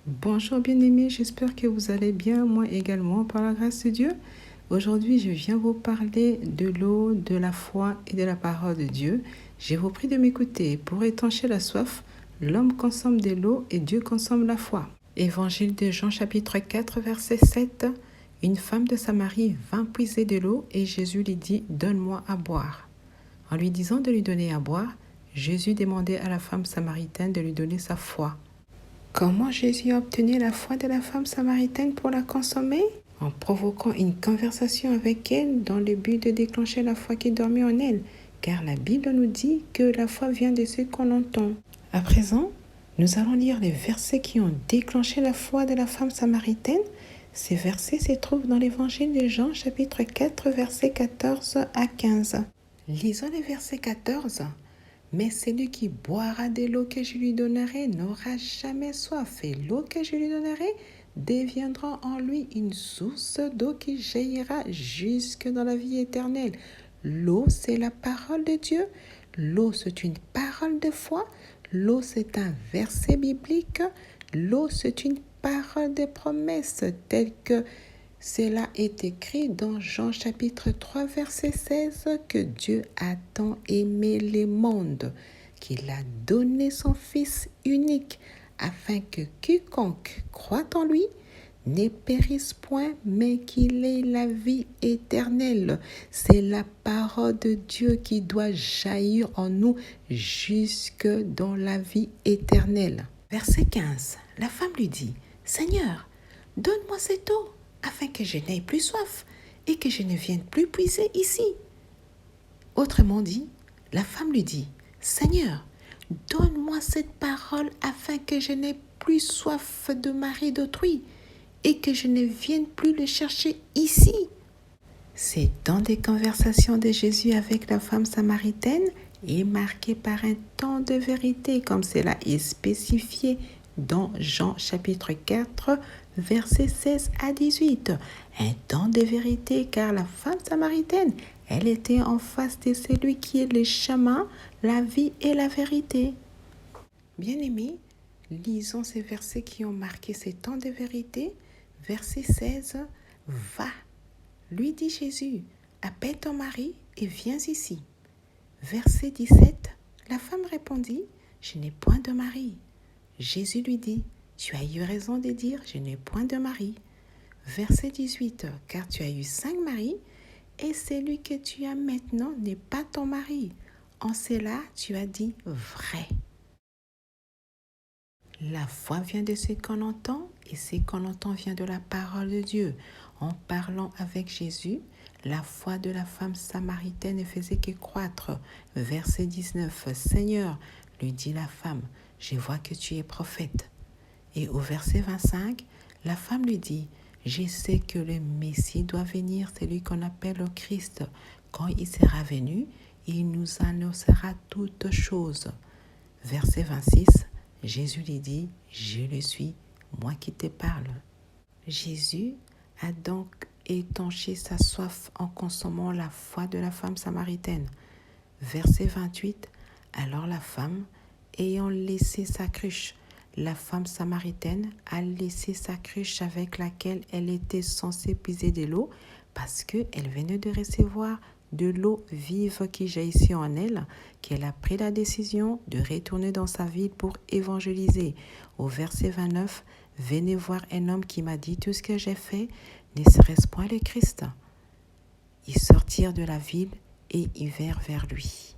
Bonjour bien-aimés, j'espère que vous allez bien, moi également, par la grâce de Dieu. Aujourd'hui, je viens vous parler de l'eau, de la foi et de la parole de Dieu. Je vous prie de m'écouter. Pour étancher la soif, l'homme consomme de l'eau et Dieu consomme la foi. Évangile de Jean chapitre 4, verset 7. Une femme de Samarie vint puiser de l'eau et Jésus lui dit « Donne-moi à boire ». En lui disant de lui donner à boire, Jésus demandait à la femme samaritaine de lui donner sa foi. Comment Jésus a obtenu la foi de la femme samaritaine pour la consommer? En provoquant une conversation avec elle dans le but de déclencher la foi qui dormait en elle, car la Bible nous dit que la foi vient de ce qu'on entend. À présent, nous allons lire les versets qui ont déclenché la foi de la femme samaritaine. Ces versets se trouvent dans l'évangile de Jean, chapitre 4, versets 14 à 15. Lisons le verset 14. Mais celui qui boira de l'eau que je lui donnerai n'aura jamais soif, et l'eau que je lui donnerai deviendra en lui une source d'eau qui jaillira jusque dans la vie éternelle. L'eau, c'est la parole de Dieu. L'eau, c'est une parole de foi. L'eau, c'est un verset biblique. L'eau, c'est une parole de promesse telle que cela est écrit dans Jean chapitre 3 verset 16 que Dieu a tant aimé le monde qu'il a donné son Fils unique afin que quiconque croit en lui ne périsse point mais qu'il ait la vie éternelle. C'est la parole de Dieu qui doit jaillir en nous jusque dans la vie éternelle. Verset 15. La femme lui dit, Seigneur, donne-moi cette eau afin que je n'aie plus soif et que je ne vienne plus puiser ici. Autrement dit, la femme lui dit, Seigneur, donne-moi cette parole afin que je n'aie plus soif de mari d'autrui et que je ne vienne plus le chercher ici. C'est dans des conversations de Jésus avec la femme samaritaine et marqué par un temps de vérité comme cela est spécifié dans Jean chapitre 4, versets 16 à 18. Un temps de vérité car la femme samaritaine, elle était en face de celui qui est le chemin, la vie et la vérité. Bien-aimés, lisons ces versets qui ont marqué ces temps de vérité. Verset 16, va, lui dit Jésus, appelle ton mari et viens ici. Verset 17, la femme répondit, je n'ai point de mari. Jésus lui dit, tu as eu raison de dire, je n'ai point de mari. Verset 18, car tu as eu 5 maris, et celui que tu as maintenant n'est pas ton mari. En cela, tu as dit vrai. La foi vient de ce qu'on entend, et ce qu'on entend vient de la parole de Dieu. En parlant avec Jésus, la foi de la femme samaritaine ne faisait que croître. Verset 19, Seigneur, lui dit la femme, je vois que tu es prophète. Et au verset 25, la femme lui dit, je sais que le Messie doit venir, celui qu'on appelle le Christ. Quand il sera venu, il nous annoncera toutes choses. Verset 26, Jésus lui dit, je le suis, moi qui te parle. Jésus a donc étanché sa soif en consommant la foi de la femme samaritaine. Verset 28, alors la femme, ayant laissé sa cruche, la femme samaritaine a laissé sa cruche avec laquelle elle était censée puiser de l'eau parce qu'elle venait de recevoir de l'eau vive qui jaillissait en elle, qu'elle a pris la décision de retourner dans sa ville pour évangéliser. Au verset 29, « Venez voir un homme qui m'a dit tout ce que j'ai fait, ne serait-ce point le Christ ?» Ils sortirent de la ville et ils vinrent vers lui.